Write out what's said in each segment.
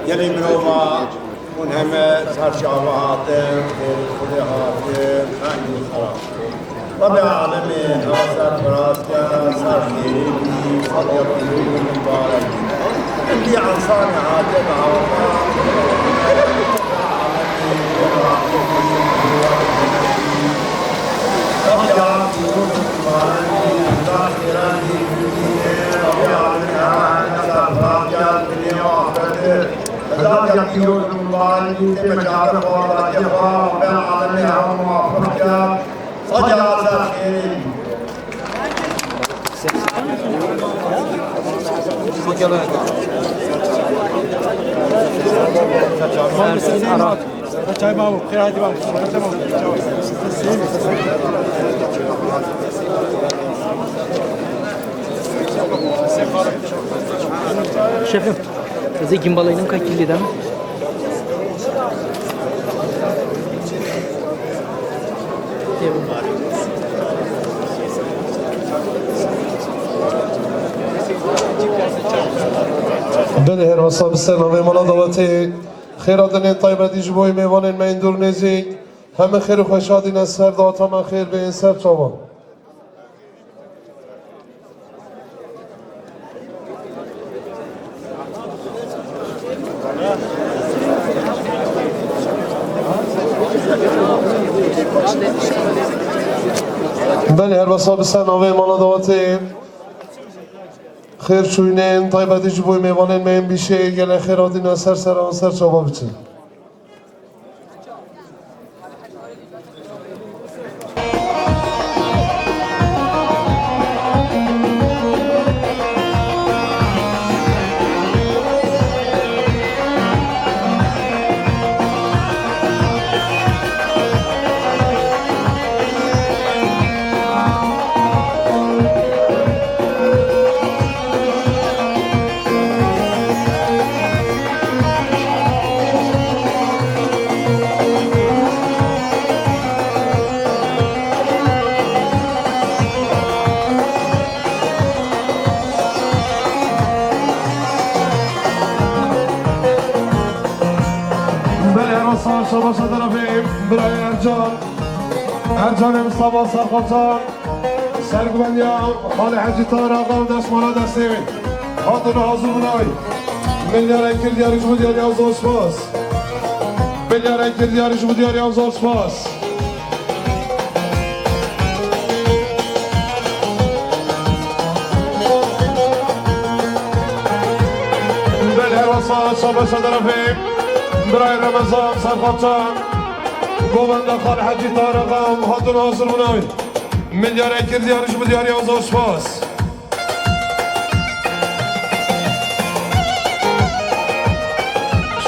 يلي مروما منهمة صار شعب هاتم خلي هاتم خاني خلاص رب العالمين أصار فراسكا صار خيري صار يطيب مبارك اللي عن صانع هاتم Çay babu, kıyafeti babu. Şefim, size gimbalayının kaç kiliden? بله هر وصاب السلام و مالا دواتی خیرات دنیا طیبه دیج بوی میوان من دور نزیک همه خیر و خوشادی نصر دات همه خیر به این سر چابا بله هر وصاب السلام و مالا دواتی خیر شوینین طیبتی جبوی میوانین میم بیشه گل خیراتی نصر سر آن سر چابا بچه شباش طرفیم برای ارجان مصطفى سرخوشان سرگوبندیا خال حجی تار آقا و دست مالا دستی خاطر حاضر بنای ملیاره کردیارش بودیاری آزار سپاس ملیاره کردیارش بودیاری آزار سپاس بله هر وصال شباش طرفیم برای رمضان سرخوشان گوبنده خال حجی تارقا و خاطر حاضر بنای ملیاره کردیارش بودیاری آزار سپاس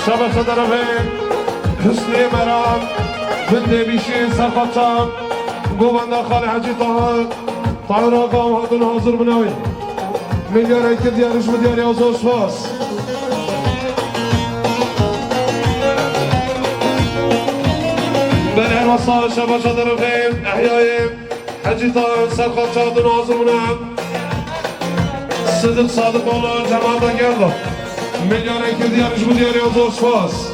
شبه طرفه حسنی مرام بنده بیشی سرخوشان گوبنده خال حجی تارقا و خاطر حاضر بنای ملیاره کردیارش بودیاری آزار سپاس بله وصال شباش طرفين احياء حجي طاهر سرخط شاطر ناظرنا صدق صادق الله جماعة قرضة مليون اكل ديارش بدياري وزور شفاس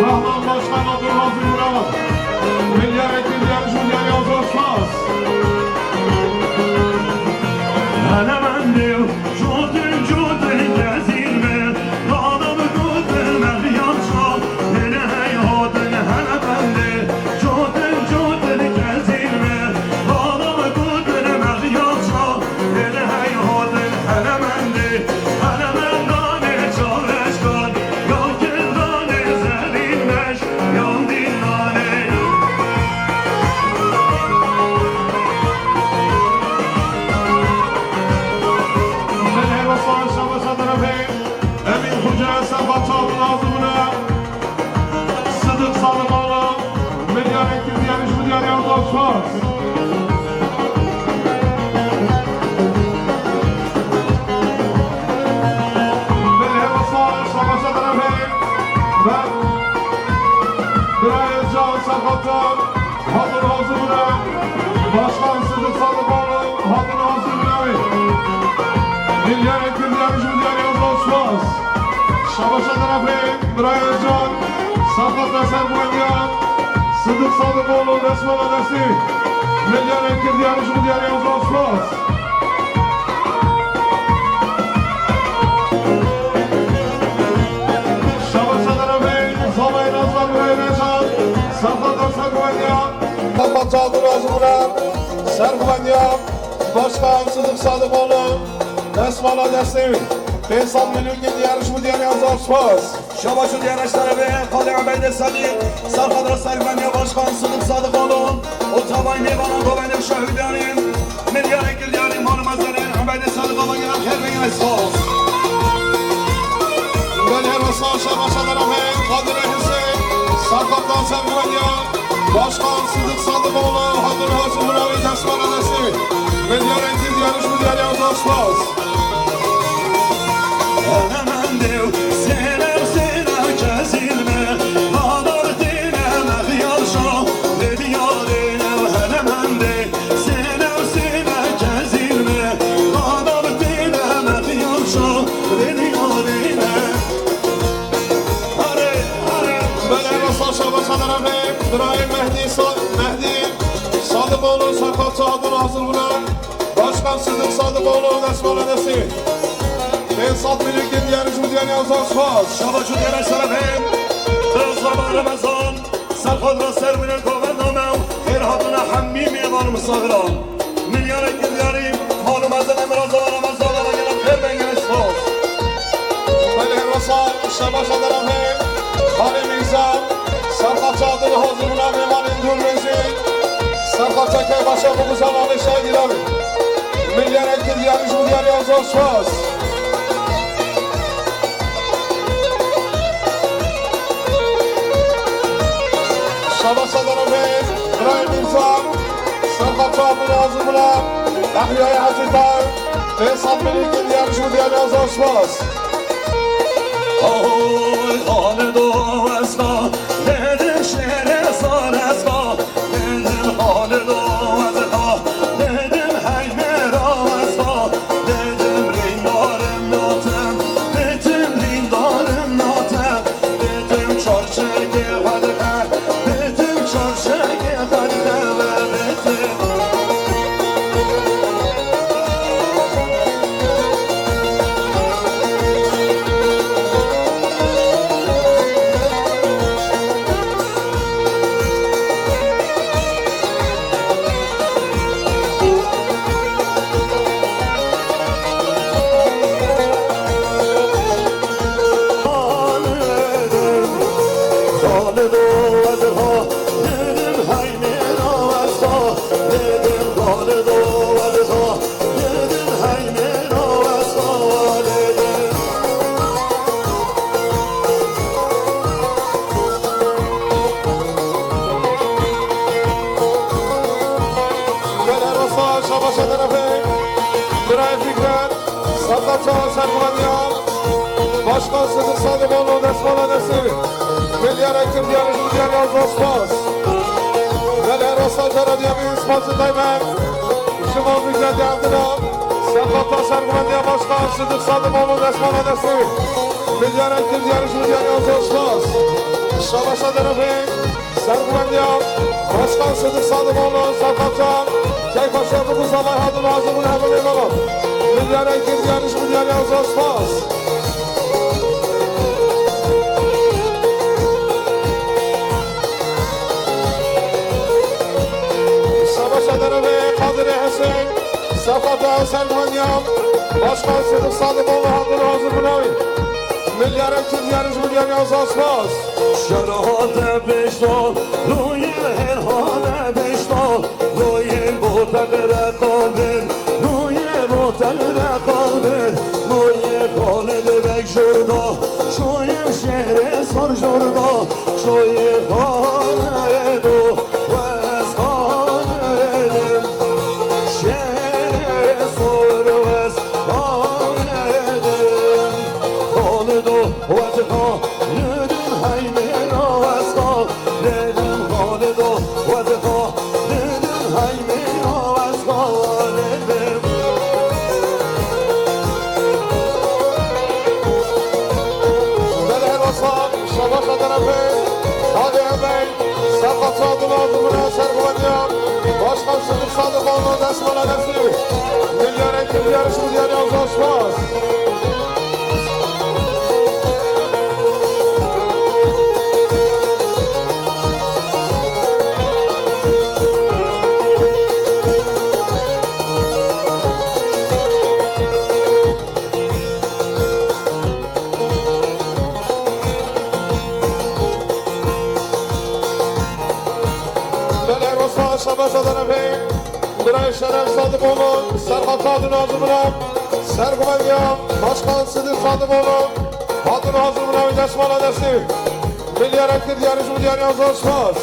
Rahman Başkan Abdülmaz Murat Milyar Ekil Yarış Milyar Yazır Şahs Hele ben diyor Jodun gezilme Dağda Hoca Sabah Çağlı Nazımı'na Sıdık Salımoğlu Milyar Ekil Diyaniş Milyar Yavuz Osman Melih Basar Savaşa tarafı ve Birayet Can Sakatlar Hadır Hazımı'na Başkan Sıdık Salımoğlu Hadır Hazımı'na Milyar Ekil Diyaniş Milyar Yavuz Osman Şabaşa tarafı Birayet Can Sakatlar Serguvenyan Sıdık Sadıkoğlu Resmen Adesi Milyar Ekil Diyaniş Milyar Yavuz Osman Şabaşa tarafı Zamayın Azlar Birayet Can Sakatlar Serguvenyan Sakatlar Çağdır Azimura Serguvenyan Başkan Sıdık Sadıkoğlu Resmen Adesi Besan Milyon Diyaniş Milyar Yavuz Osman Şabaşı diyanışları ve Kadir Abeyde Sadir Sarkadra Servenya Başkan Sıdık Sadıkoğlu Otavay Nevan'a Govenim Şahüdyaniyim Milyar Ekil Diyanim Hanımazların Abeyde Sadıkoğlu gelen Kerbeyin Esfos Milyar Basar Şabaşa tarafı Kadir Hüseyin Sarkadra Servenya Başkan Sıdık Sadıkoğlu Hadır Hazımı'na ve Resmen Adesi Milyar Ekil Diyaniş Milyar Yavuz Osman Hemen dev senem sena kezilme Nadar dinem ehyal şah Dedi yarenem hemen dev senem sena kezilme Nadar dinem ehyal şah Dedi yarenem Hare hare Milyar Basar Şabaşa tarafı İbrahim Mehdi Sadıkoğlu Sakatçı Hadır Hazımı'na Başkan Sıdık Sadıkoğlu Resmen Adesi Pensat Milyon Diyaniş Milyar Yavuz Osman Şabaşı diyanışları ve Kızlama Ramazan Sarkadra Serviner Kovennamem Her hadına hammim yevar mısağıram Milyar Ekil Diyanim Hanımazın Emrazala Ramazan'a gelen Kerbeyin Esfos Melih Basar Şabaşa tarafı Halim İzam Sarkatçı Hadır Hazımı'na Memalin Durmezi Sarkatçı Keybaşa Buguzan Ali Şahid abi Milyar Ekil Diyaniş Milyar Yavuz Osman Şabaşa tarafı İbrahim İnsan Sarkatçı Hadır Hazımı'na Ahya'ya Hacı Dağ Pensat Milyon Diyaniş Milyar Yavuz Osman Oy Halido Esma Dedim şere sar Esma Dedim Halido Esma Dedim Heymera Esma Dedim Rindarım Notem Dedim Rindarım Notem Dedim Çarşeke Hadihe Dedim Çarşeke Hadihe Dedim Şabaşa tarafı İbrahim Fikret Sarkatçı Serguvenyan Başkan Sıdık Sadıkoğlu Resmen Adesi Milyar Ekil Diyaniş Milyar Yavuz Osman Melih Basar Belediye İspatçı Taymen Şimal Fikret Yandına Sarkatçı Serguvenyan Başkan Sıdık Sadıkoğlu Resmen Adesi Milyar Ekil Diyaniş Milyar Yavuz Osman Şabaşa tarafı Serguvenyan Başkan Sıdık Sadıkoğlu Sarkatçı Keypaşa Buguzalay Hadır Hazımı'na hemen eyvallah Milyar Ekil Diyaniş Milyar Yavuz Osman Şabaşa tarafı Kadir Hüseyin Safata Serguvenyan Başkan Sıdık Sadıkoğlu Hadır Hazımı'na Milyar Ekil Diyaniş Milyar Yavuz Osman Şerhade beşto Ruyi herhane beşto Ruyi muhtemere kalbin Ruyi muhtemere kalbin Ruyi kalbin bek şurada شویم شهر سرجردا شوی خانه دو و از خانه دم شهر سر و از خانه دم خانه دو و از خانه دم هیمه را از خانه دم خانه دو و از خانه دم هیمه را از خانه دم شباب طرفه هذه همه سقطات لازم مناسب ونيام باش خمسة صادق والله دست ولا نفسي مليار مليار شو مليار يوم زوج شباب طرفه برای شرف صادق olun سرخطات نازمونم سرگوانیام başkan Sıdık صادق olun hatun hazırmına ve desmana desti milyar ektir yarışımı diğer yazı olmaz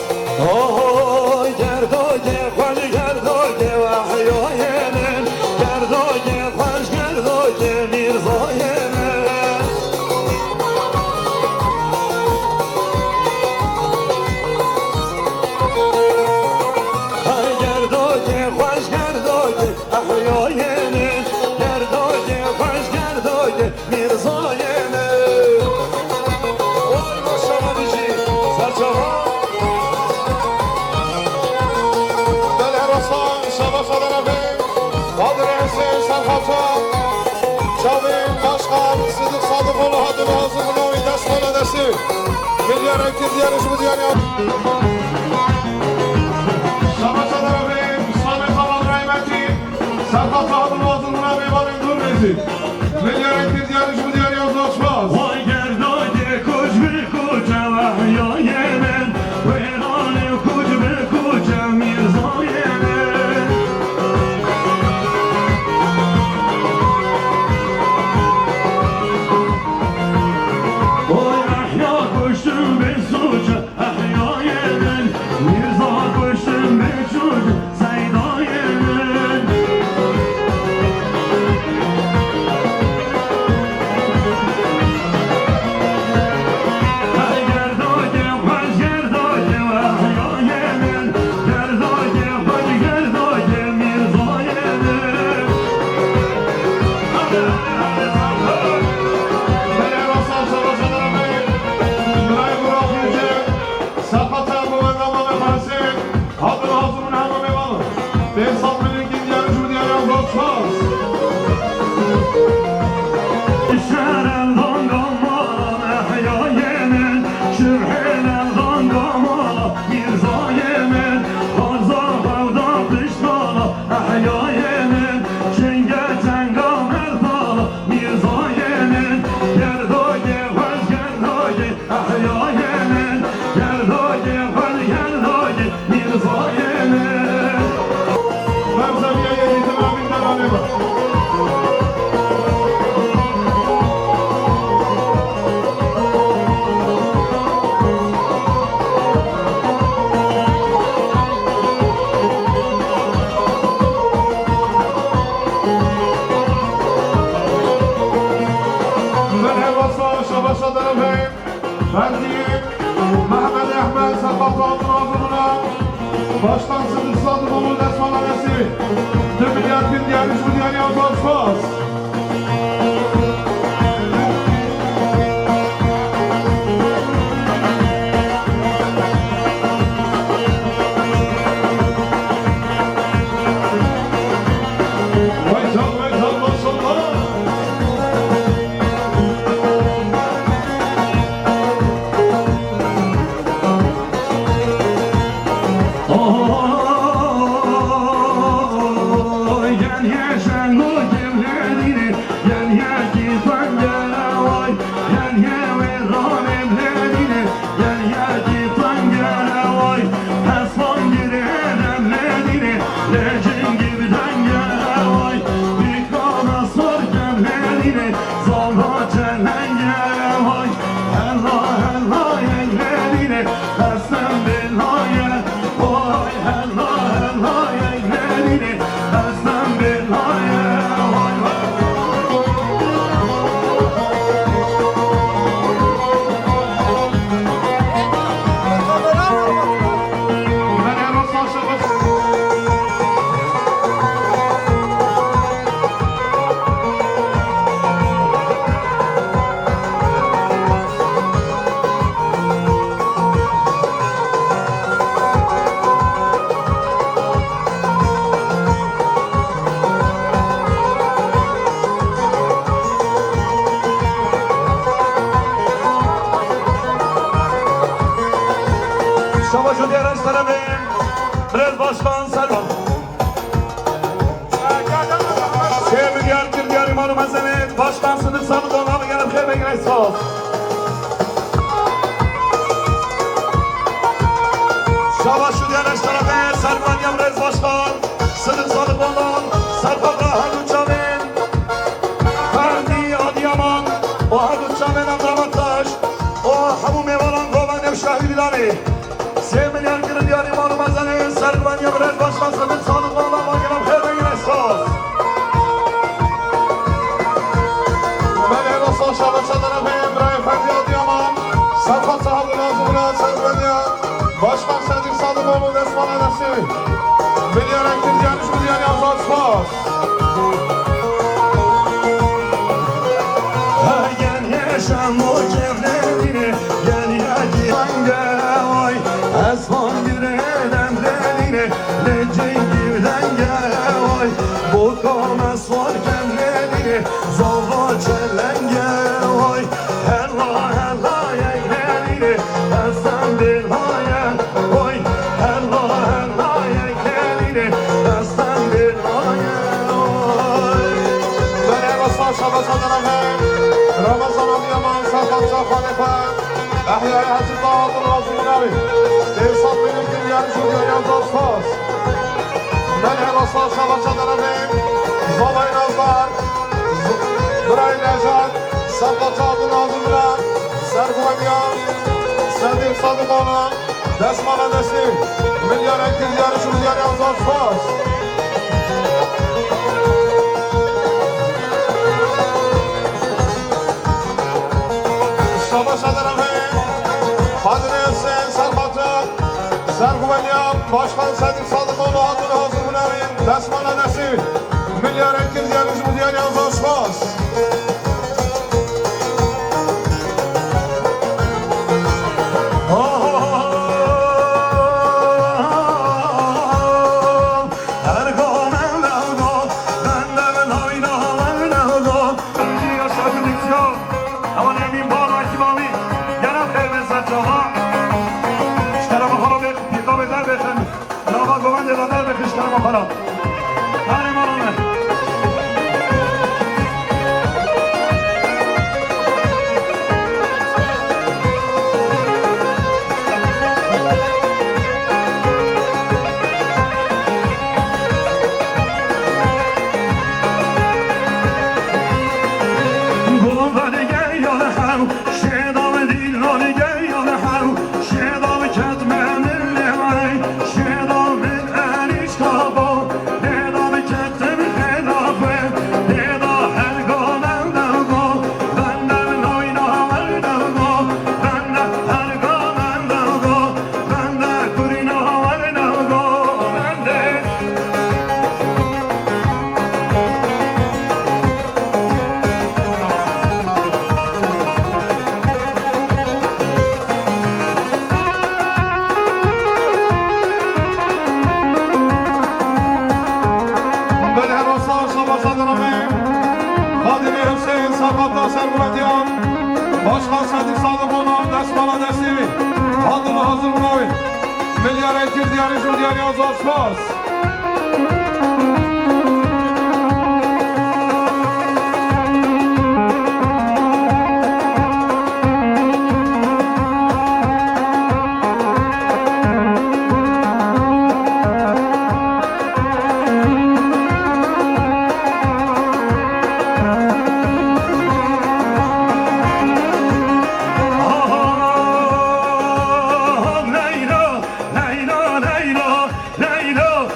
آهای گردای خوش گردای وحیایمن گردای خوش گردای میرزایمن های گردای خوش گردای احیایمن گردای خوش گردای میرزایمن وای ماشاءالله دیجی سرچاها شباب طرفه قادر حسین سرخطات جاوید başkan Sıdık صادق olun hatun hazırmına ve desmana desti milyar ektir yarışımı diğer yazı شباب طرفه Samet Alan Rahmeti Serhat Hatun hazırmına ve varın durmesi milyar ektir yarışımı diğer yazı olmaz وای گردای کوچ به کوچ وحیایمن ویران کوچ به کوچ میرزایمن وای احیا کشتم به سوچ احیایمن میرزا کشتم به چوچ زیدایمن Başkan Sıdık Sadık olun desmana desti 2 milyar bir yarışımı diğer yazı olmaz Gel yaşan o gemlerin Savaşı diğer açlarımın Brez Başkan Selvan 3 milyar Türkiye İmanı Mezenet Başkan Sıdık Sadık Onar'ı gelip kheybe girek sağ ol. Savaşı diğer açlarımın Selvan Yamrez Başkan Sıdık Sadık Onar Serhat Rahan Uçavin Ferdi Adiyaman O Hadut Çamen Andramantaş O Hamu Mevalan Govan Nevşahü Dilani 3 milyar kırın diğer İmanı Mezenet Selvan Yamrez Başkan Sıdık Sadık Onar'ı gelip kheybe girek sağ ol. Şabat Şadar'a İbrahim Ferdi Adıyaman, Serhat Sahadı Nazımına Servenya, Başkan Sadık Sadıkoğlu Desman Adası, Milyar Ektir Gelmiş Milyar Yazar Spas. Gel yaşam o kevlerini, gel yaşam oy, esman bir edemlerini, lecin givden gel oy, bu komes var kevlerini, zava çelenge oy, hella hella yeklerini, esem bir haye oy, hella hella yeklerini, esem bir haye oy. Beni Rasal Şabat Şadar'a Ramazan Adıyaman, Serhat Şahhanefe, Ehya'ya Hacı Dağıtın Nazımına Esat Benim Kim Gelmiş Milyar Yazar Spas. Beni Rasal Şabat Şadar'a Zalay Nazlar, Bıray Necat, Serhat Şahhanefe Nazımına Serguvenya, Sadık Sadıkoğlu, Desman Adası, Milyar Ektir Yarış Milyar Yazar Spas. Şabat Şadar'a Fadile Hüseyin Serhat'ı, Serguvenya, Başkan Sadık Sadıkoğlu adını hazır bunların Desman Adası, Milyar Ektir Yarış Milyar Yazar Spas. Başkan Sadık Sadıkoğlu, Desman Adası, adını hazır bunların Milyar Ektir Diyarı Milyar Yazar Spas. Leyla, Leyla, Leyla, Leyla,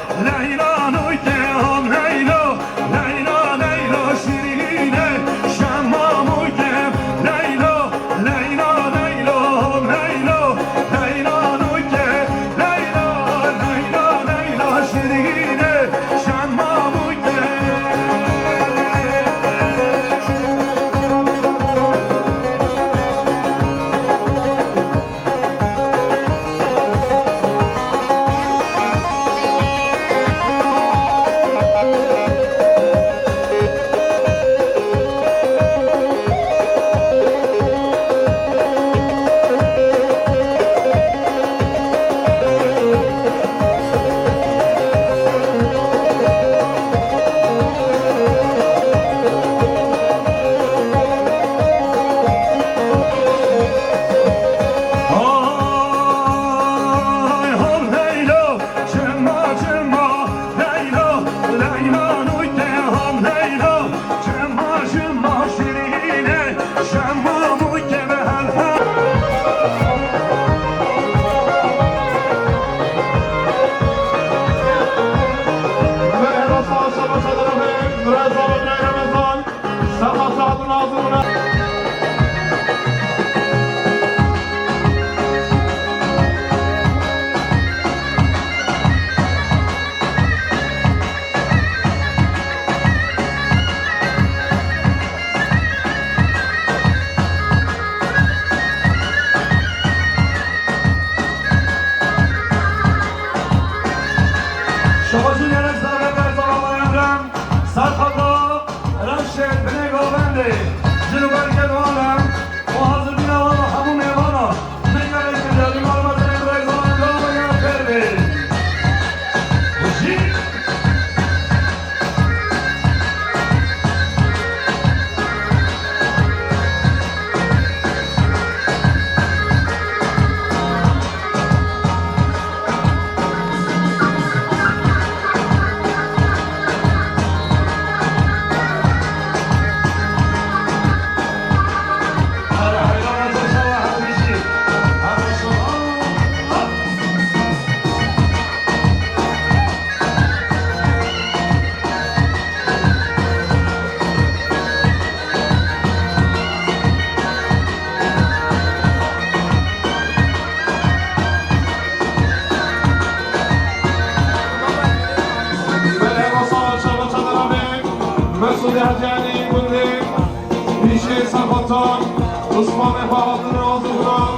vefaatını razı bırak.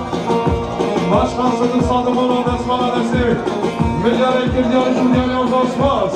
Başkan Sıdık Sadıkoğlu Resman Adesi. Milyar ekir yarışım yani uzlaşmaz.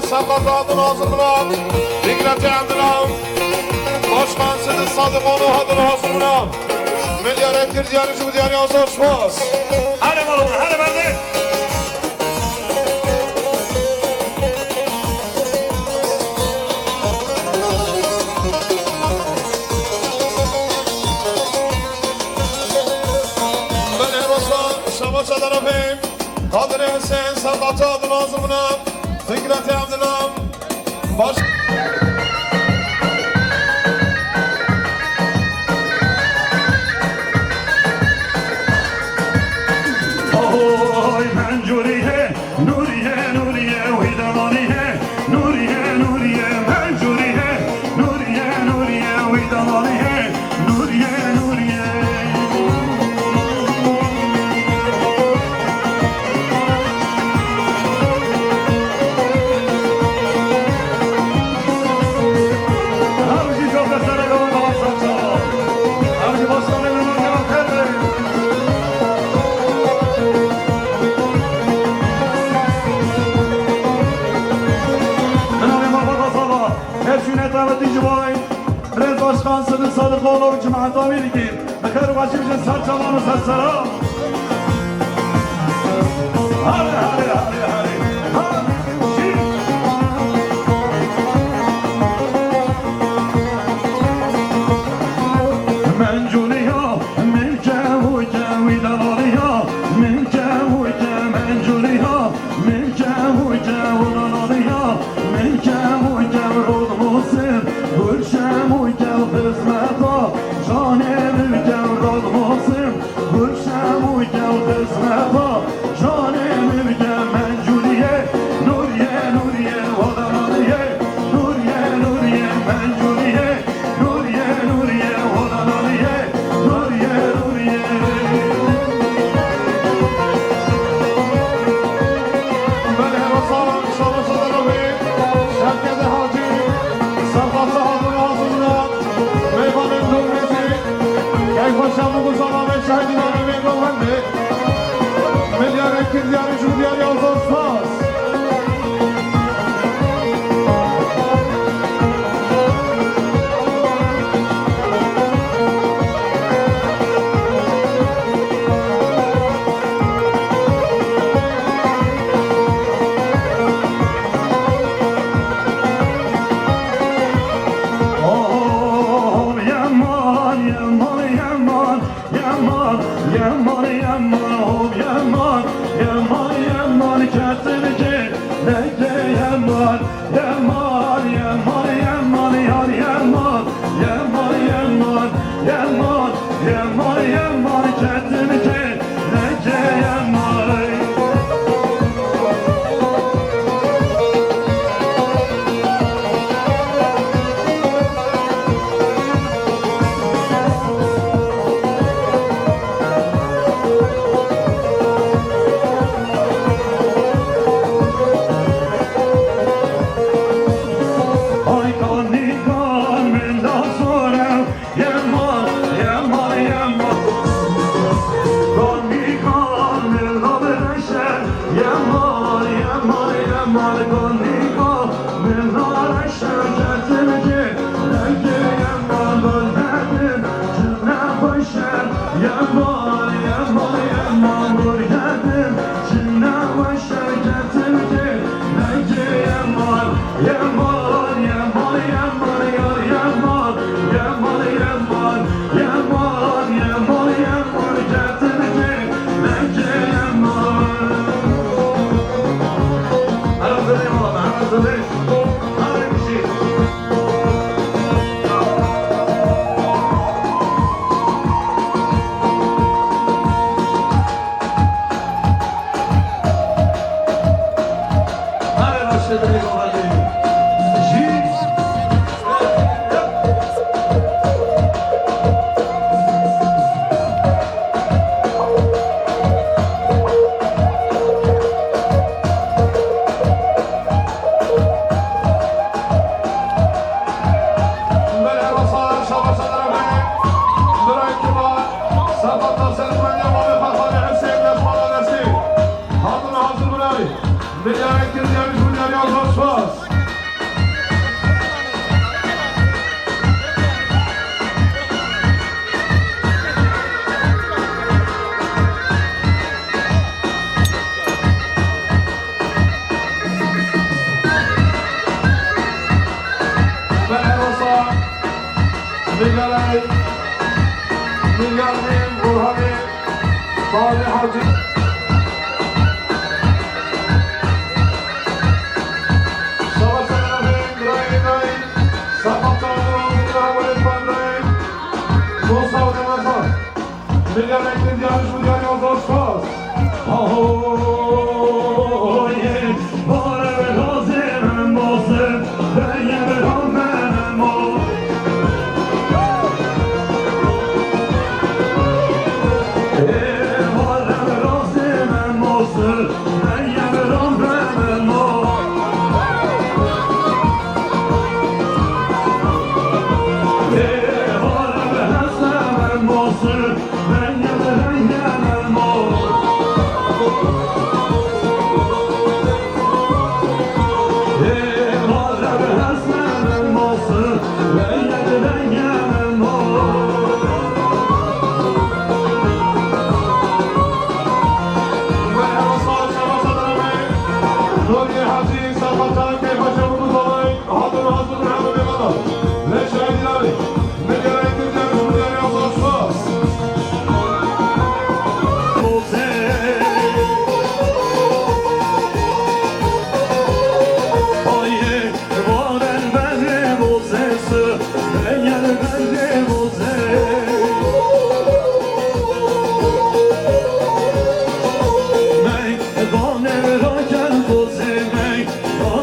Sakatadın ağzından, dikkati andından, başkan Sıdık Sadıkoğlu adını hazırından, milyar ekir diyarıcı bu diyarı azlaşmaz. Hadi bakalım, hadi bende. Ben Eroslan, Şamaça tarafıyım, Kadir Hüseyin Sakatadın ağzından, Fikret Yavdınam, baş... Oy Mencuriye, Nuriye, Nuriye, Uydamaniye, Nuriye, Nuriye, Mencuriye, Nuriye, Nuriye, Uydamaniye, Nuriye, Nuriye. Başkan Sıdık Sadıkoğlu Cemaat Amiri ki Bekar başımızın sarçalanı sarsara. Hadi hadi hadi hadi. Mencuriya, milke hujke vidalaliya, milke hujke mencuriya, milke hujke vidalaliya, milke hujke rodmusin, gülşem hujke hizmeta, canem hujke rodmusin, gülşem hujke hizmeta, canem شهیدی نامه روحنه ملیار اکر دیاری جو دیاری آزاد سپاس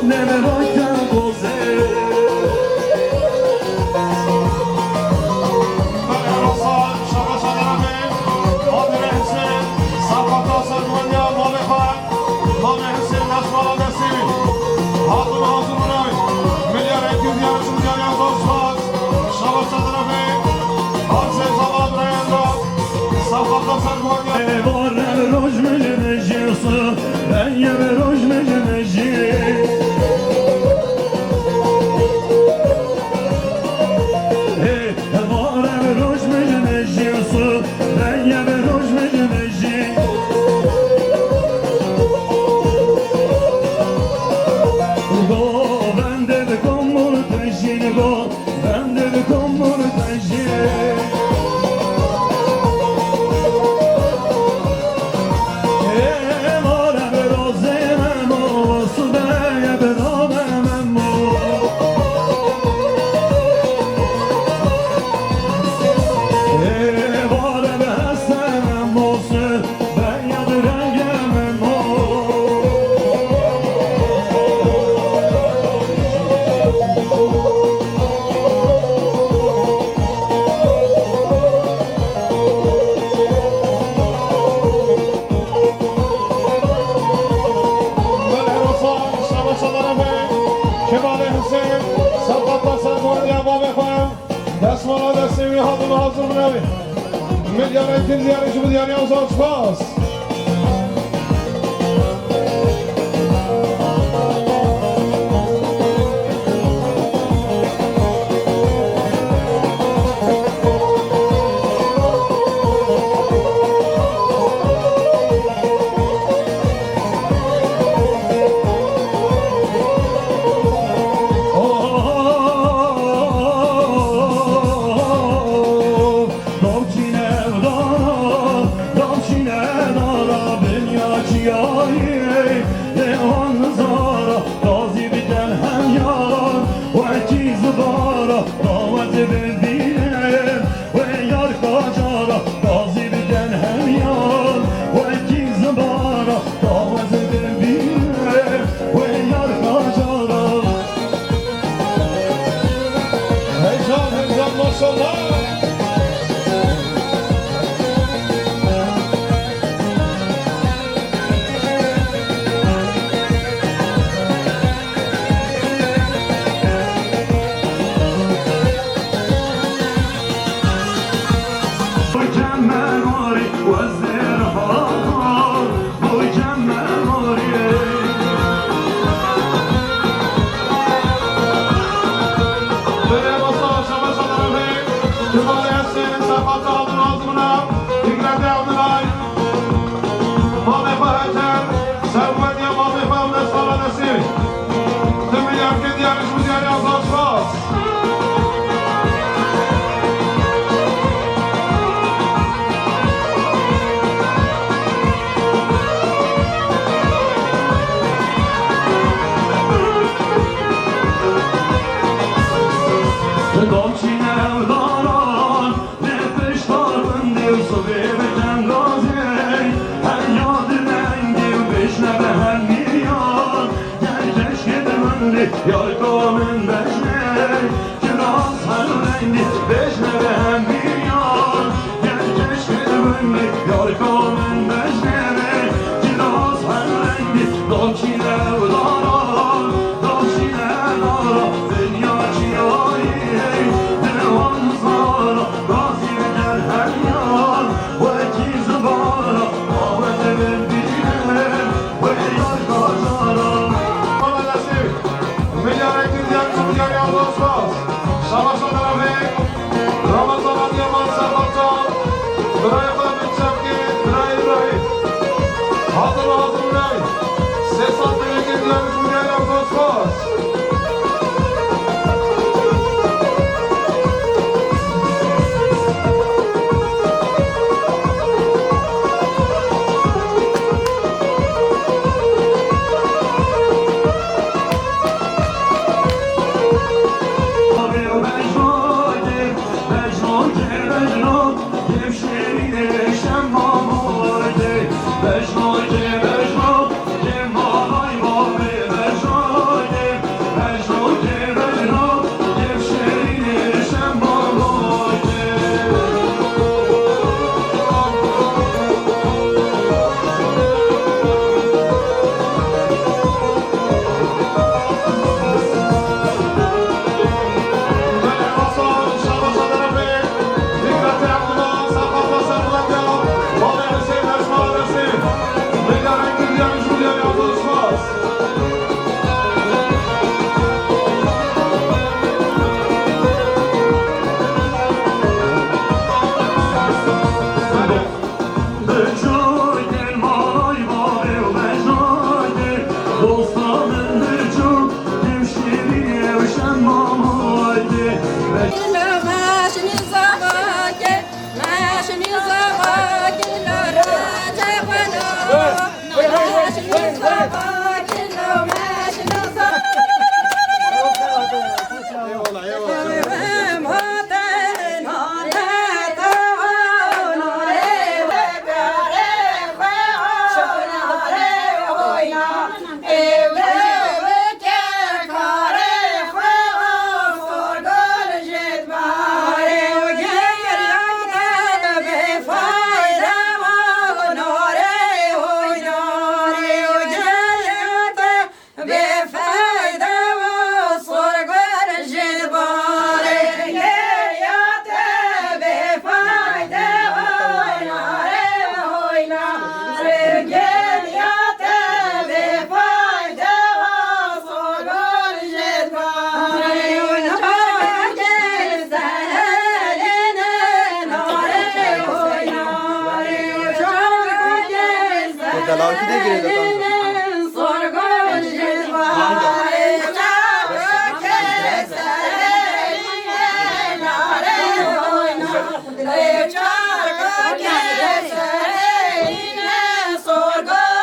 Never Varem roj mecmejisu ben yeme roj mecmeji Varem roj mecmejisu ben yeme roj mecmeji Go ben de komur tejin go ben de komur tejin دستمالا دستی حاضر حاضر بنوی میلیون اکیل دیاری شما دیاری آزاد سپاس Heyecan maşallah Yar kavmin beşne Kiraz her rengi Beşne ve hem bir yar Gel keşke dönni Yar kavmin beşne Kiraz her rengi Dolçine udara Dolçine dara Dünya çiyayi Devan zara Gazi gel her yar Ve ki zıbara Davet edin dine Ve yar kaçara Ramazan Adıyaman Serhatcan, Buraya Kılabın Çevki, Buraya Dostanın vücut Hemşirin evşen mamaydı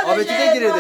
Abeti de girdi.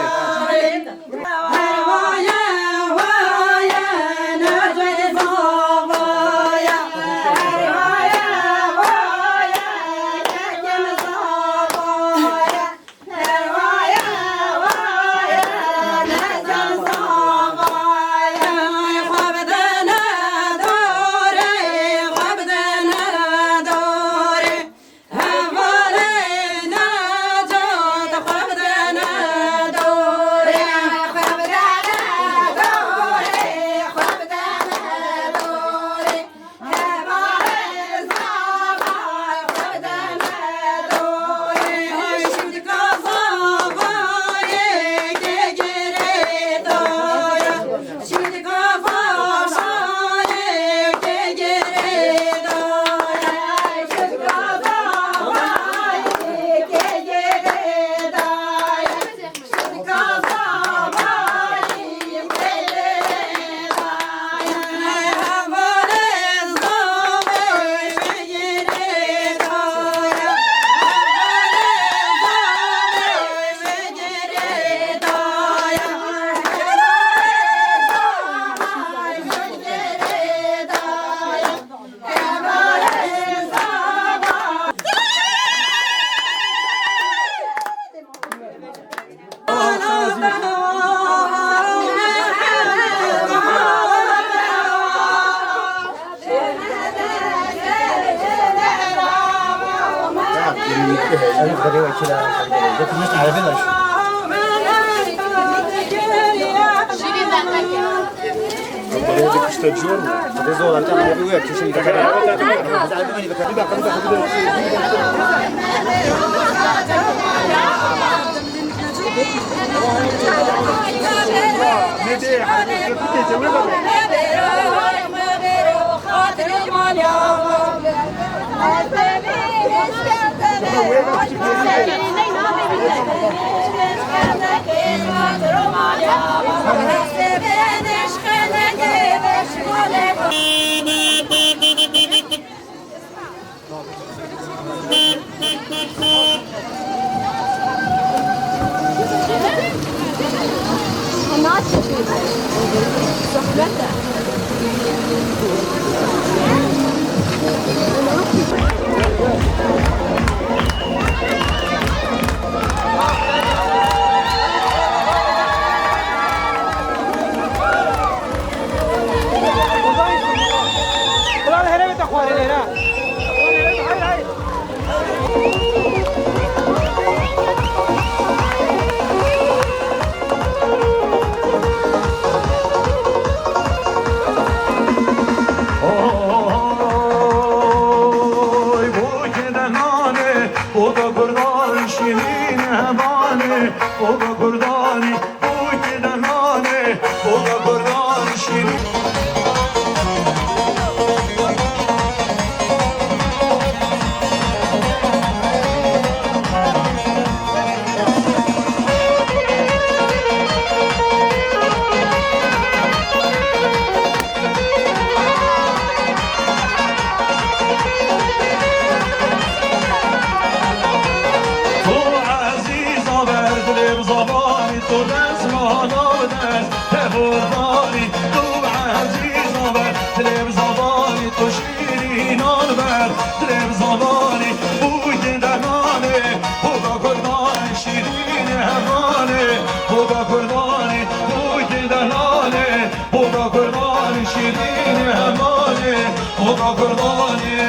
نامد تبردانی تو عزیز آمد دلم زبانی تو شیرین آمد دلم زبانی بوی دهانه خدا قربان شیرین همانه خدا قربانی بوی دهانه خدا قربان شیرین همانه خدا قربانی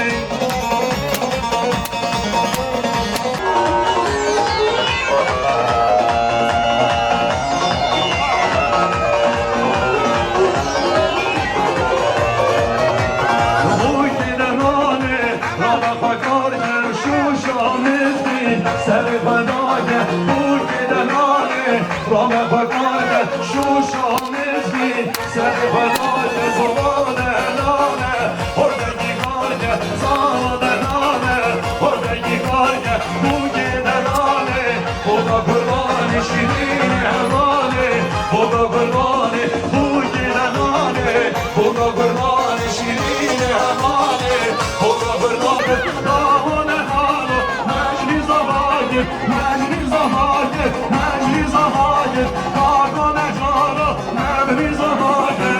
رام فکر شوشانزی سر فدای زبان نانه هردگی کارگه زمان نانه هردگی کارگه بوگی نانه خدا قربان شیرین همانه خدا قربان بوگی نانه خدا قربان شیرین همانه خدا قربان دامان حالو مجلی زباگه مجلی زباگه مجلی زباگه کارگان جانو مجلی زباگه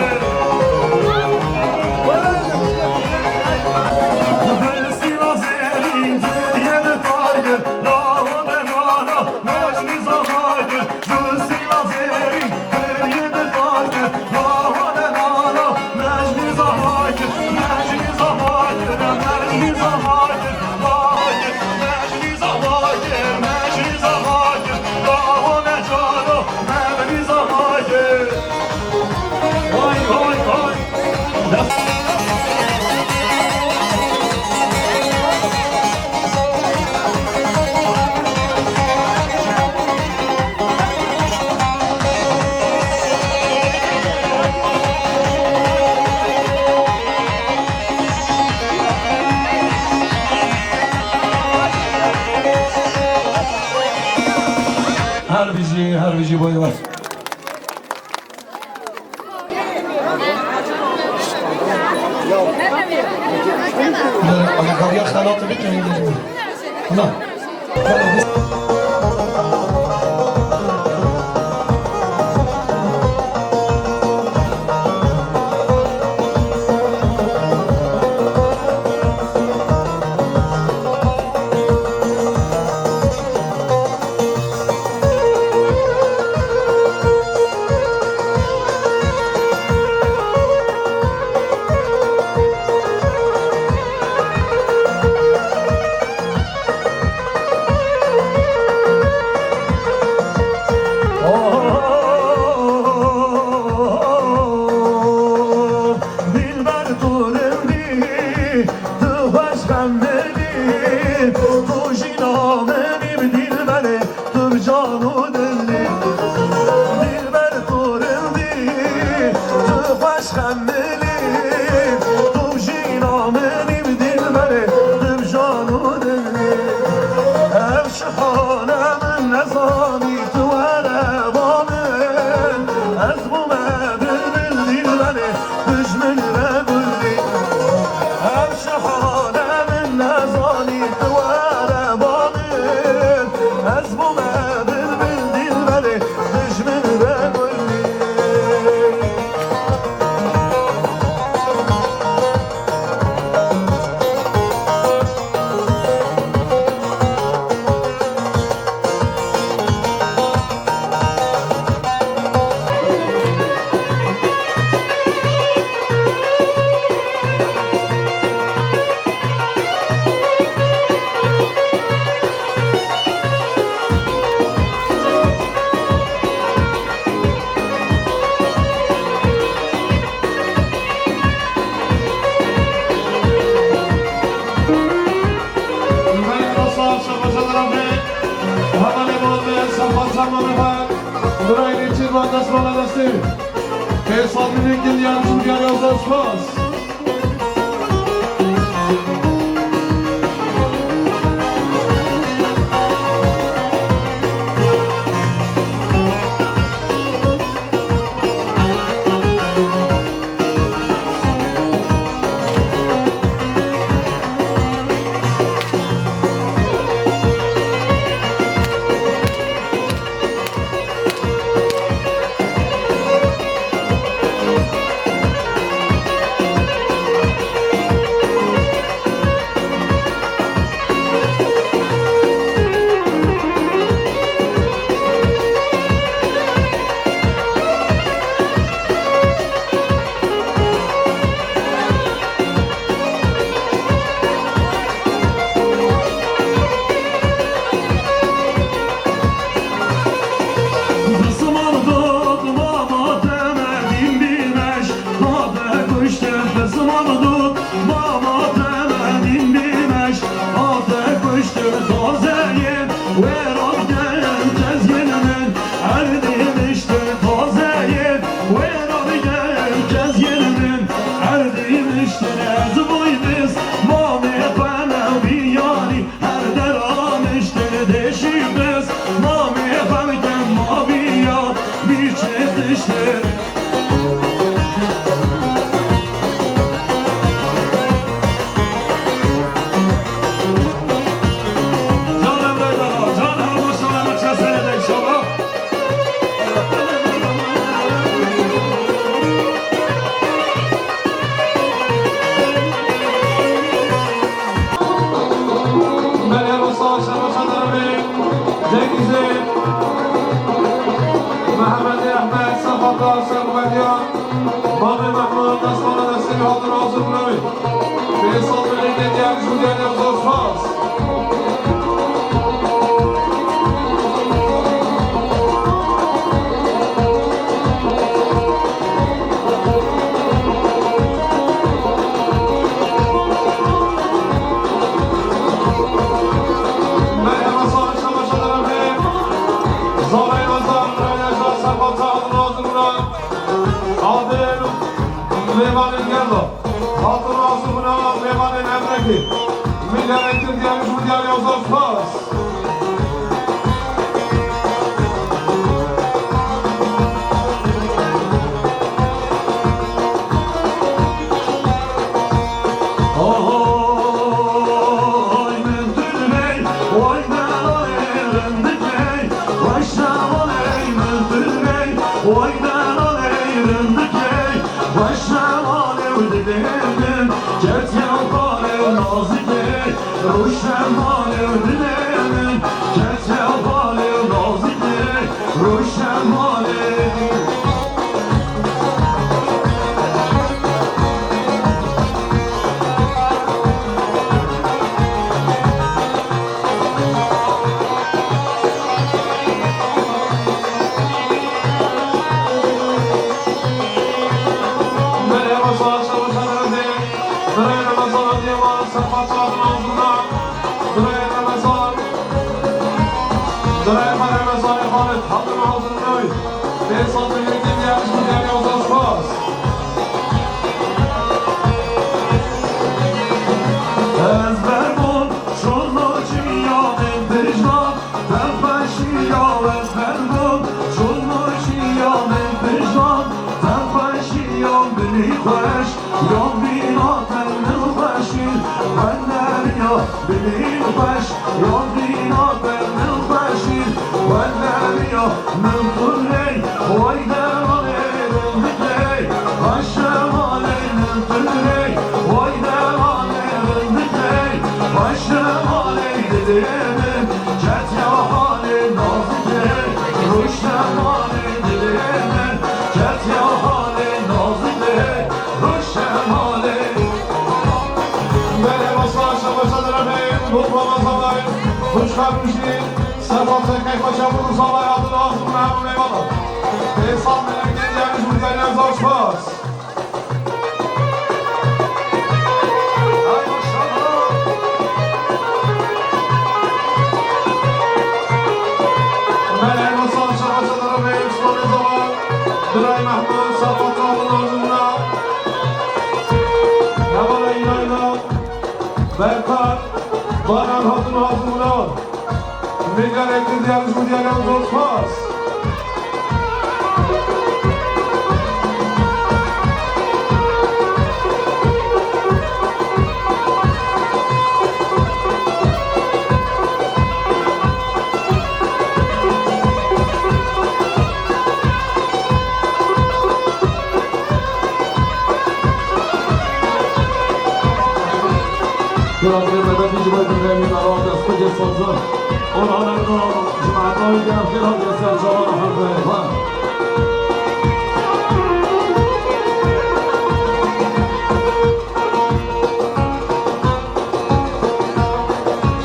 برسی رازیلی یه کارگه دامان حالو مجلی زباگه برسی رازیلی یه کارگه دامان حالو مجلی زباگه مجلی زباگه مجلی زباگه مجلی زباگه مجلی زباگه دامان جانو مجلی زباگه وای وای وای هر ویژی boyu var. Aga خلاط بکنید. نه. Sergüvenya, Mami Mahmud, Dasmana Destek Hatun Hazır Bünay. Beysal Birlikte gelmiş bu yerler zorfaz. Merhaba sana çamaşırlarım hep. Zoray Mazar, Raynaşlar, Sarpatı Hatun Hazır Bünay. Adil Levan'ın geldi. Hatun Hazır Bünay, Levan'ın emreki. Milyar ektir gelmiş bu yerler zorfaz. Berkar, Baran Hatun Hazır Bünay. Milyar ektir gelmiş bu yerler zorfaz. Kıraatı Mehmet İcibet'in Emin Arada Sıkıcı Sazı. Onların Cuma'da uyuyan Kıraat Yeser Çalan Harbi var.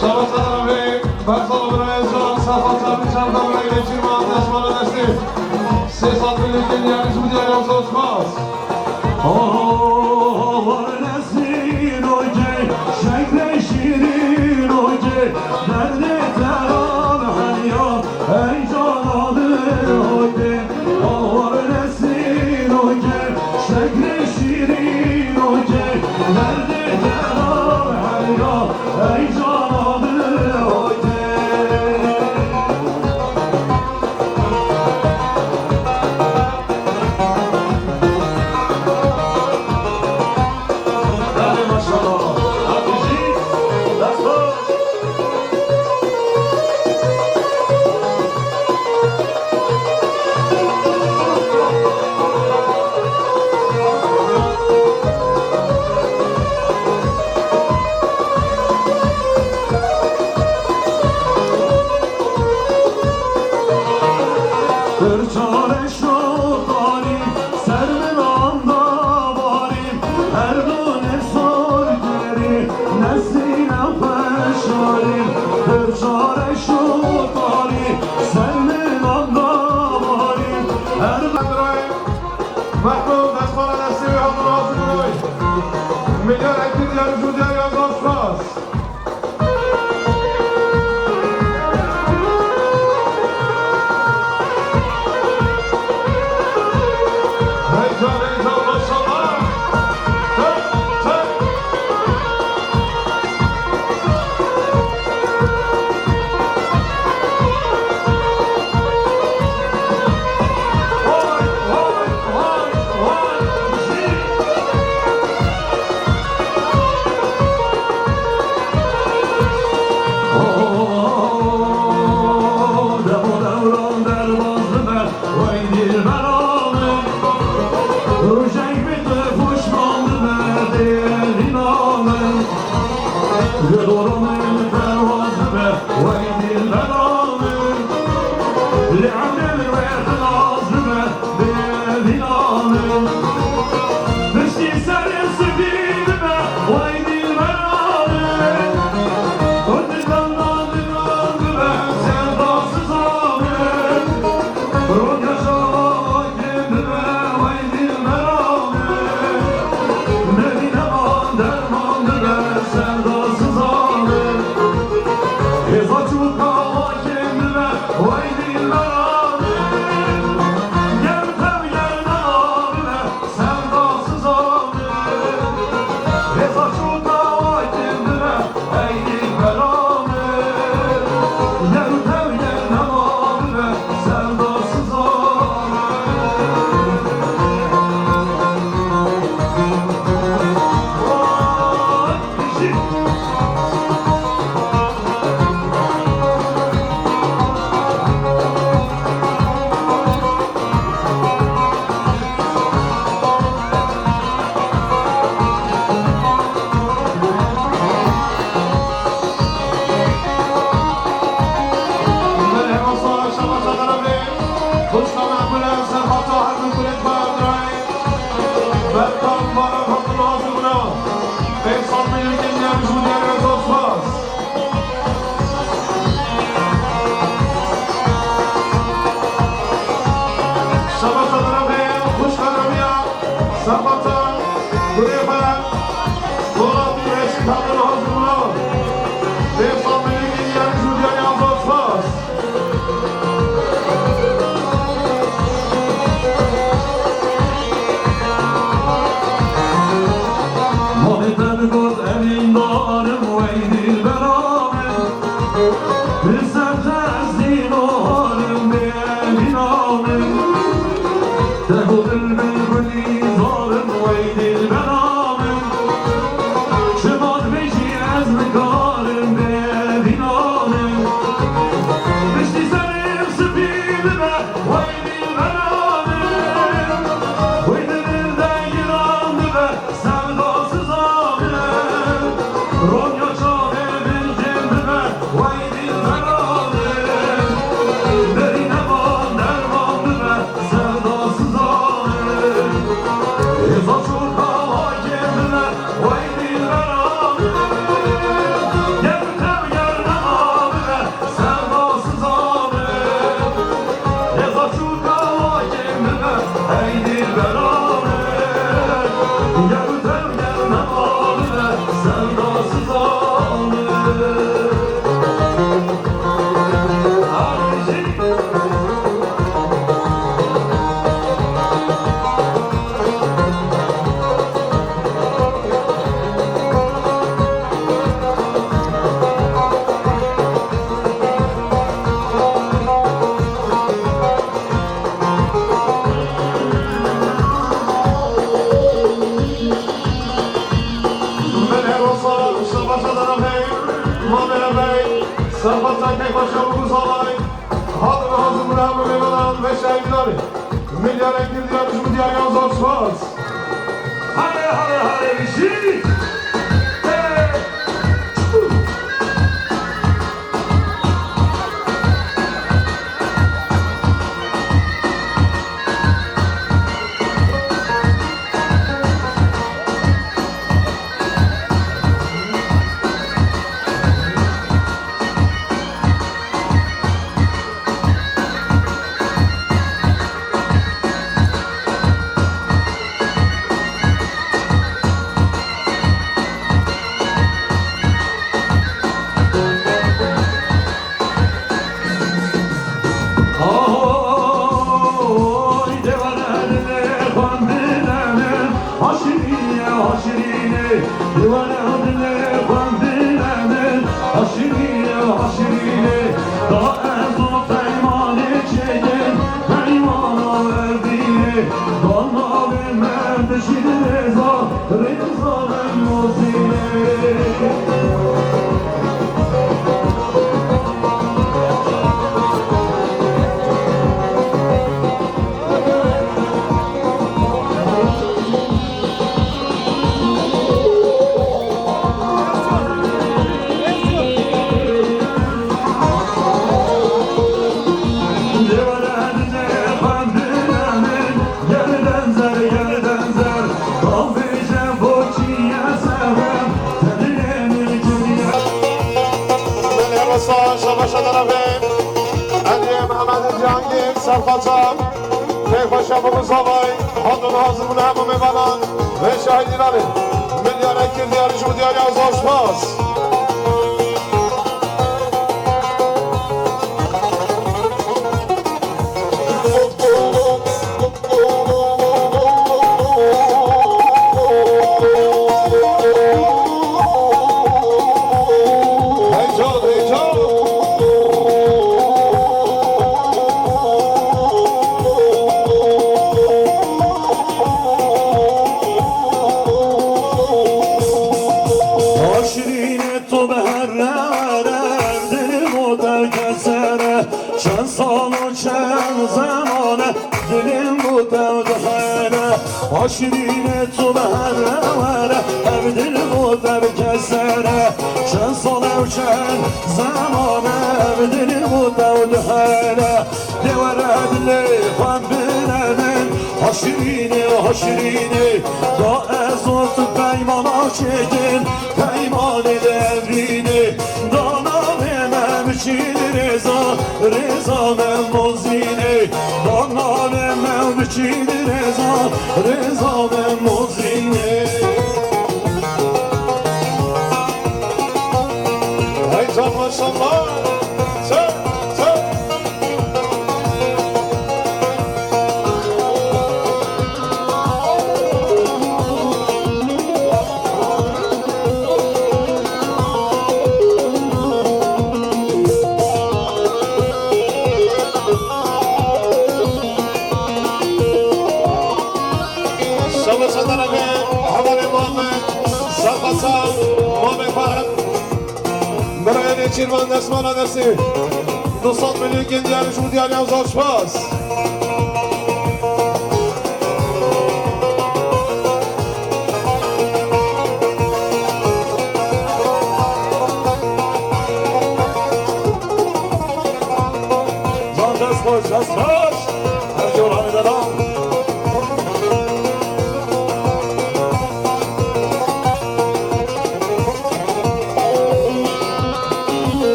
Şabatlar abi, Baksal Ömrü'nün Safatlar Bıçak'tan buraya geçirme anlaşmalı destek. Sesat Birlik'in yani bu diğer yoksa uçmaz. محمود دستمال دستی به همون آزم بنوی میلیون اکتی دیار جو دیار یازدان سپاس هیجان هیجان ماشالله divane adile bandilene haşirine da ez o peymane çeken peymana verdiğine bana vermem şimdi reza mozine. Şabaşa tarafı Endiye Mehmet Cihangir Serpaça Keyfaşa Buguzavay Hadun Hazır Mülhemü Mevalan ve Şahidin Ali Milyar Ekir Diyarı Cumhuriyar Yazlaşmaz Aşirine tu behre evdil bu derkezere şen salevşen zamane evdil bu devdhere deveredli fandinen haşirine da ezot peymana çekin peyman devrini dana vermem için reza memmozine dana vermem için reza memmozine. Haycan maşallah Sen Şabaşa tarafı Havali Muhammed Sarpaça Muhammed Farhat Bırayın Çirvan Desmana Dersi 90 milyon kendi yarı Cumhuriyar Yazlaşmaz Can despoş her yoranı da dam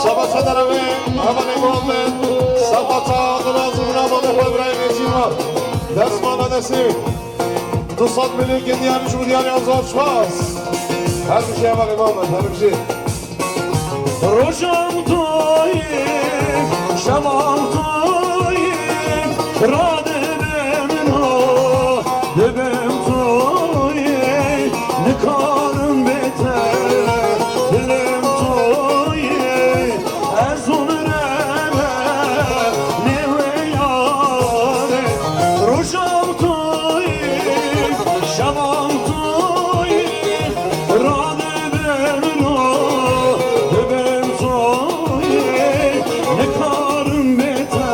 Şabaşa tarafı Havali Muhammed Sarpaça Adın Hazır Muhammed İbrahim Çirvan Desmana Dersi 90 milyon kendi yarı Cumhuriyar Yazlaşmaz Her bir şey var Muhammed her bir şey Rojam toyim, şamal toyim, rademin o, debem toyim, nikarım beter, dilim toyim, ezun reme, neve yare. Rojam toyim, şamal toyim, rademin o, debem ne karım beter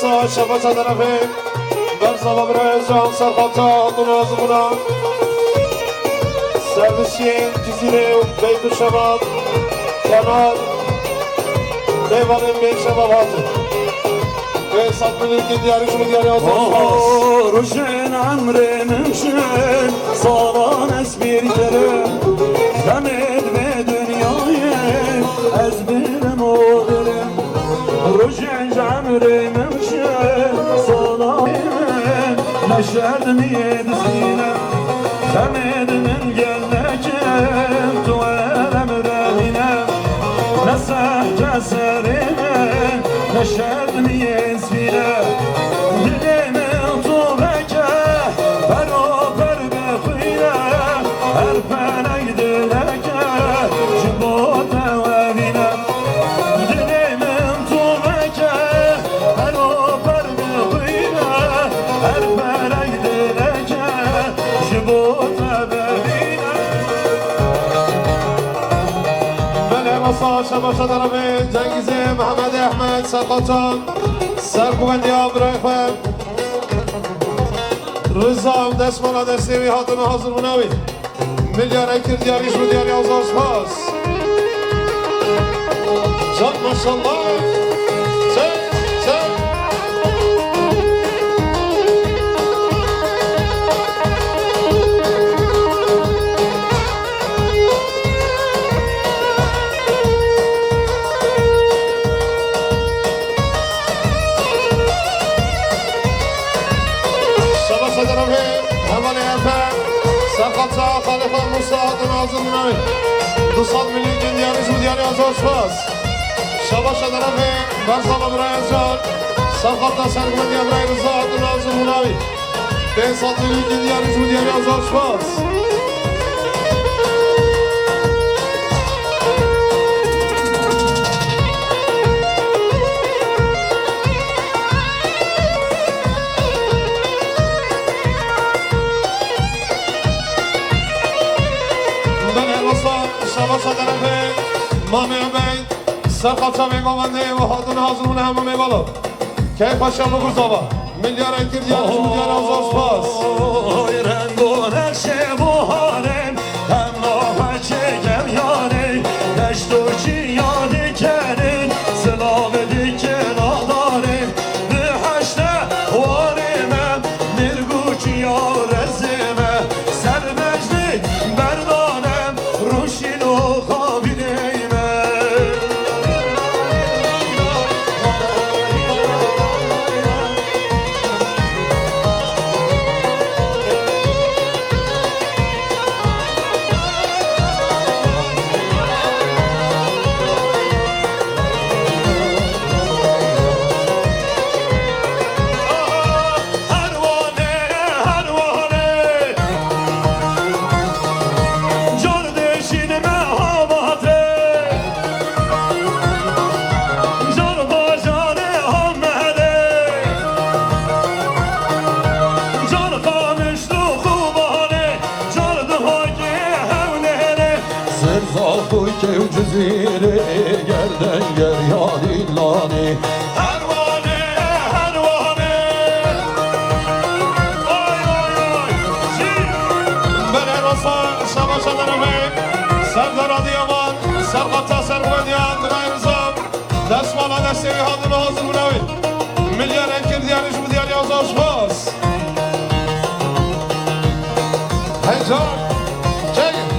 مسا شبا طرفه برزا برای جان سرخطا دنازمونا سروشین جزیره و بیت و شباب کنار دیوان بیت شباب هاتı ve satmanın gidiyoruz mu diyor ya Ruşen amrenim şen salan esbirlerim Demet ve dünyayı ezberim oğlerim Ruşen amrenim şen salan neşerdim yedisine Demet'in gelmekem tuğerem revine Neseh keserine neşerdim yedisine Dilemin tuveke beraber bekile Her felek dileke cibot evine Dilemin tuveke beraber bekile Her felek dileke cibot evine Bele masa şabaşa tarafı Cengiz'e Mehmet Ahmet Sakatan Serkuvendi Abrahim Rıza Desmana Destevi Hatunu Hazır Munavi Milyar Ekir Diyar İşmi Diyar Yazar Spas Can maşallah Sen Sakatsa Khalifa Musa Hatun Hazır Munavi 200 milyon diyarış bu diyar yazar Spas Şabaşa tarafı Barzama Buraya Zor Sakatsa Serkuvendi Abrahim Rıza Hatun Hazır Munavi 500 milyon diyarış bu diyar yazar Spas Şabaşa tarafı Mami Bey Serkapça Megavan'da ve Hatun Hazır Munavi Hemma Megalov Keyf Paşa'lı Kurzava Milyar Ekir Diyarış Milyar Azar Spas Rengo neşe bu harem Temlaha çekem yani Neştu ki yani kenin Sılavı diken adarim Nüheşte varimem Nirguç ya rezime Sermeclik berdanem Ruşinu kabileyme Cezire gerden ger ya dillani Hervane, hervane Ay ay ay Bele Rasa Şabaşa tarafı Serdar Adıyaman Serkapça Serkuvendiyan Dınay Rızam Desmana Destevi Hatun Hazır Munavi Milyar Ekir Diyarış bu diyar yazar Spas Heyecan Çekin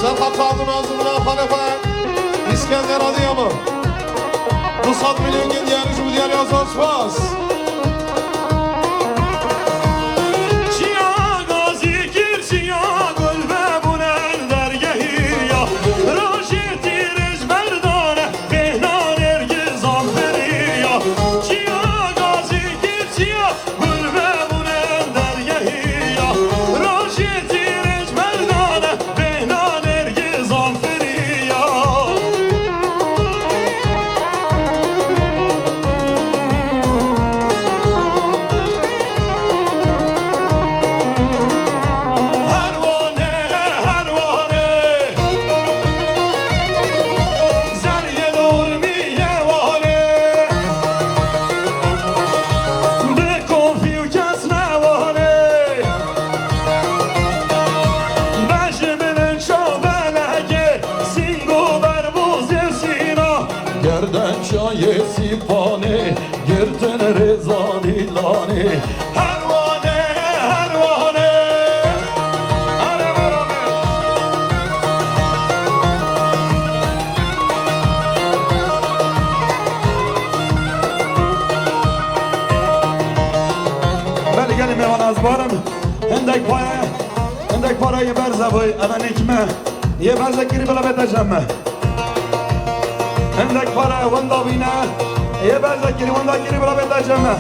Serkapça Hatun Hazır Munavi Khalifa İskender Adıyaman 200 milyon diyarış bu diyar yazar Spas Çiya gazi gir çiya gölbe bu nerder gehiya Raşit iriz merdane behnan ergiz amferiya Çiya gazi gir çiya gölbe bu nerder gehiya Raşit iriz merdane behnan ergiz amferiya گلی میوان از بارم هندک پاره یه برزه بای اما نکمه یه برزه گیری بلا بتجمه هندک پاره وندا بینه یه برزه گیری وندا گیری بلا بتجمه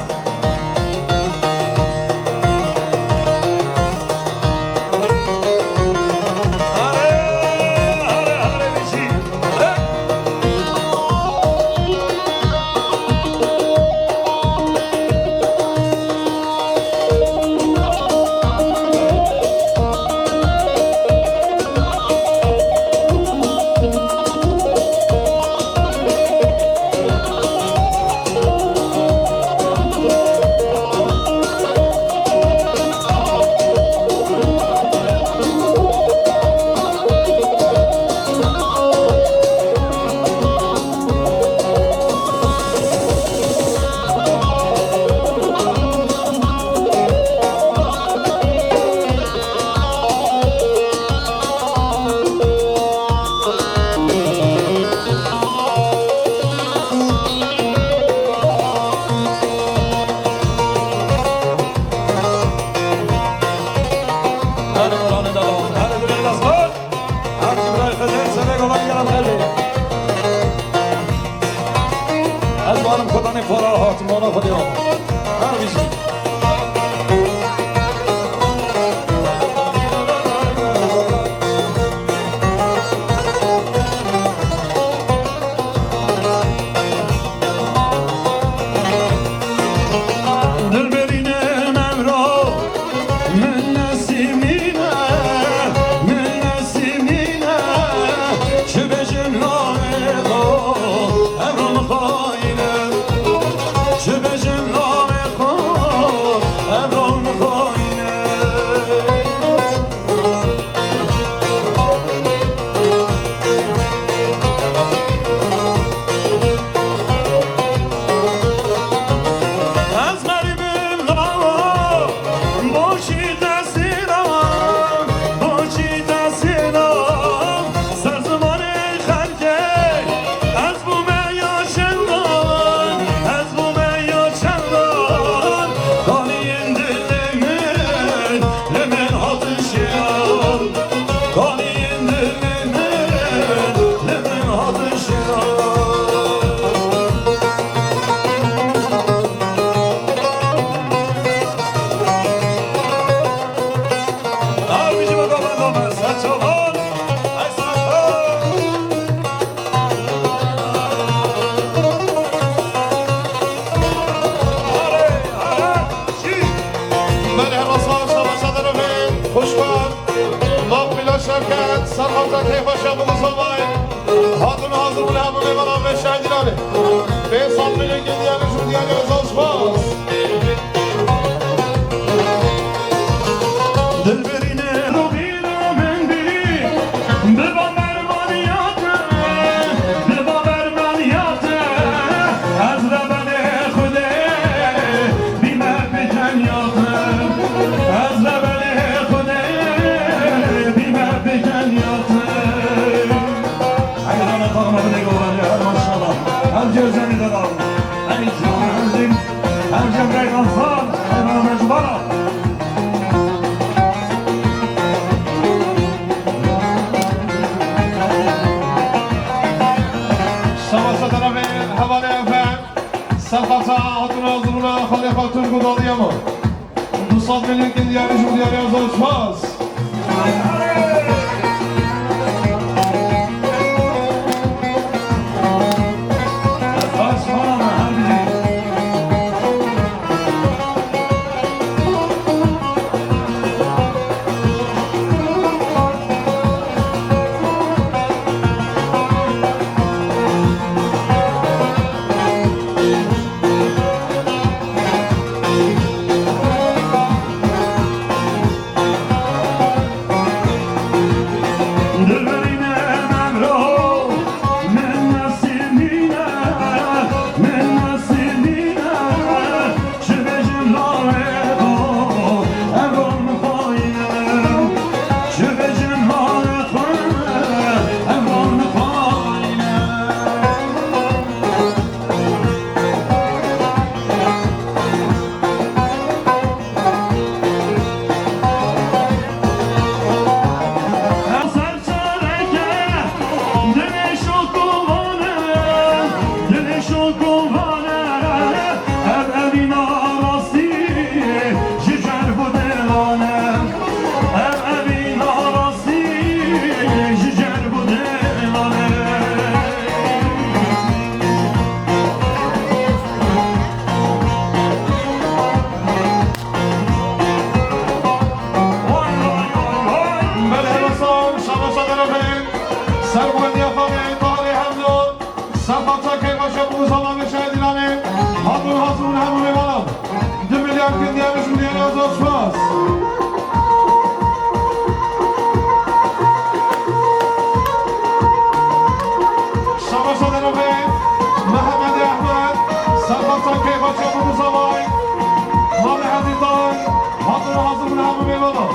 زمان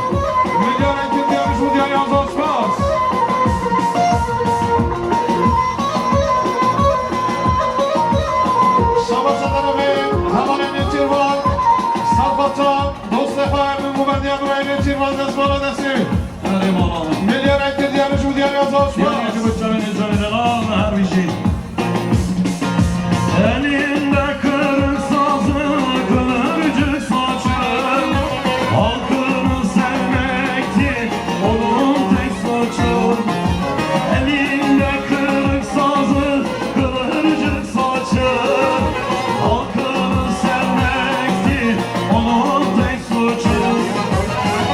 میلیون که دیارش و دیاری آزاد سپاس شما صدرمه همان این چیروان سرباتا دوست خواهر مبندی هم این چیروان دست بالا دستی میلیون که دیارش و دیاری آزاد سپاس Elinde kırık sazı, kıvırcık saçı, halkını sevmekti onun tek suçu. Elinde kırık sazı, kıvırcık saçı, halkını sevmekti onun tek suçu.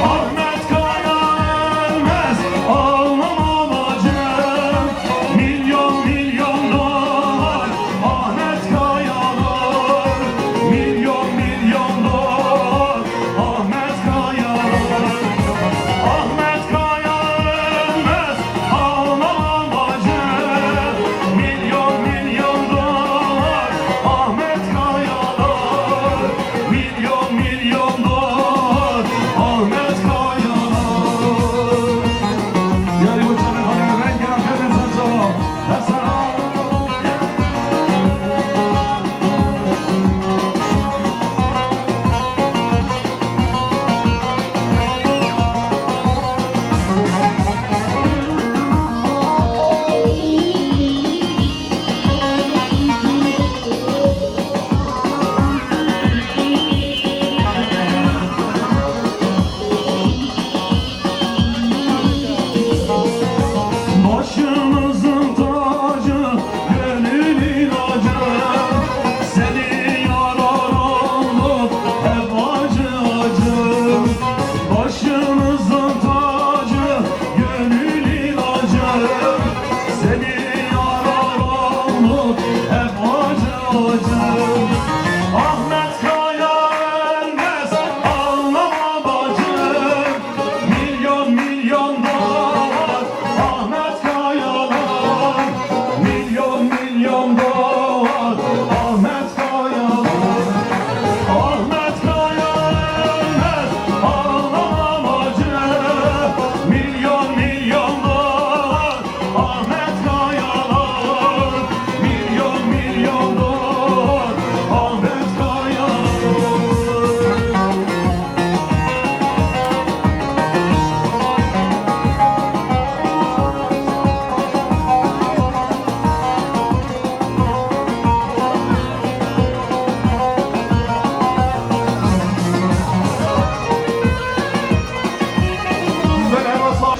Ahmet Kaya ölmez, ağlama bacım, milyon milyon dolar. Ahmet Kayalar, milyon milyon dolar. Ahmet Kayalar, Ahmet Kaya ölmez, ağlama bacım, milyon milyon dolar. Ahmet Kayalar, milyon milyon dolar. Ahmet Kayalar. Yani bu çare hanım ben gelen hepinizden selam. Selam. Başımızın tacı, gönül ilacı, seni yarar oldu hep acı acı. Başımızın tacı, gönül ilacı, seni yarar oldu hep acı acı. Ahmet Kaya ölmez, ağlama bacım, milyon milyon dolar. Ahmet Kayalar, milyon milyon dolar. Ahmet Kayalar, Ahmet Kaya ölmez, ağlama bacım, milyon milyon dolar. Ahmet Kayalar, milyon milyon dolar. Ahmet Kayalar.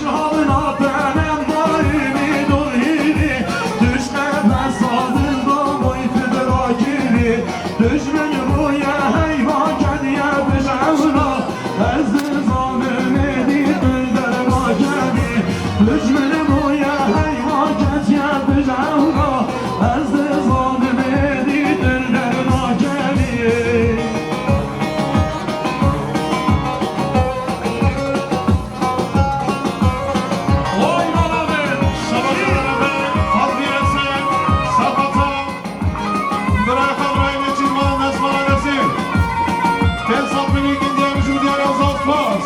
Şahabına benim daimi doyiri, düşmeme sadında boy fıdrakiri. Düşmeni bu ya heyva kediye bişavna, ezdi zalim edip öldürüm akedi. Düşmeni bu ya heyva kediye bişavna, ezdi zalim edip öldürüm akedi. Oy bana ver, şabatlara ver, harbiye sen, sapata. Bırak Abrahim'e çizmanın nesmana desin. Tensat beni gidiyormuş bu diğer azalt pas.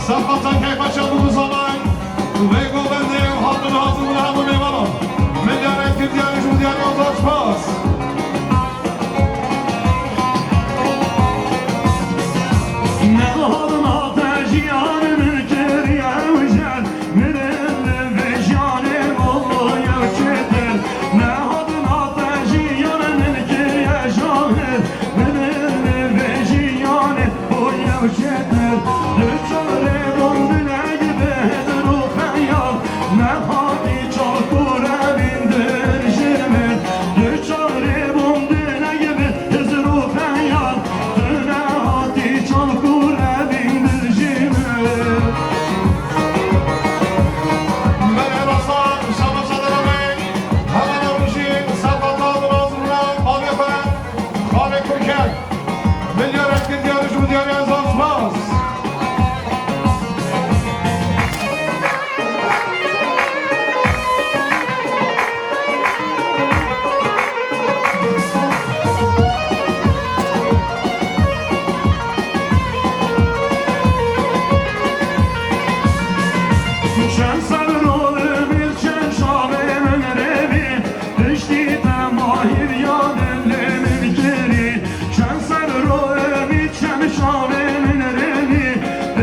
Sapatan kayfaşa bu zaman ve gobendev hatun hatun hatun eyvallah. Milyar ektir diğer şu diğer yazar pas. Ne halın ateşi yanımın keriye uçar, nerede vicdanım oluyor çetin. Ne halın ateşi yanımın keriye şahit, nerede vicdanım oluyor çetin. Lütfere dondune gibi ruh hayal, ne hadi çok kurabindir şirmin. Lütfere dondune gibi ruh hayal, ne hadi çok kurabindir şirmin. Ben Eroslan, şabatlara ver. Hemen avuşu, sapatan ağzına al yapan. Kale Kurken. Milyar ektir diğer şu diğer yazar pas.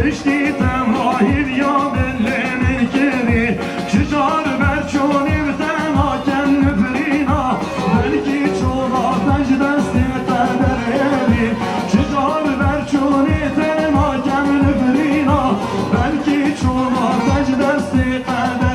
Pişti temahir ya bellenin kiri Şicar berçonim temaken nübrina Belki çoğla tecdesti tedereri Şicar berçoni temaken nübrina Belki çoğla tecdesti tedereri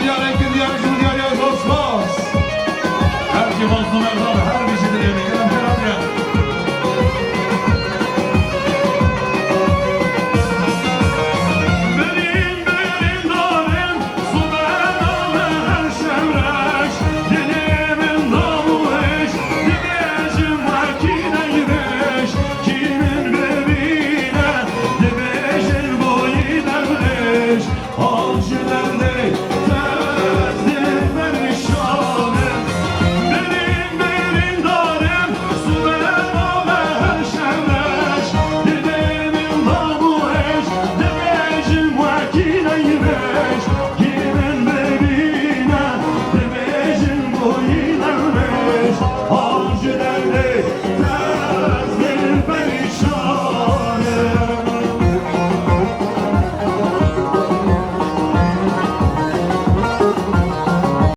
milyar iki milyar üç milyar yaz olmaz. Her ki mazlum Erdoğan her bir şey dileyelim. Gelin beraber.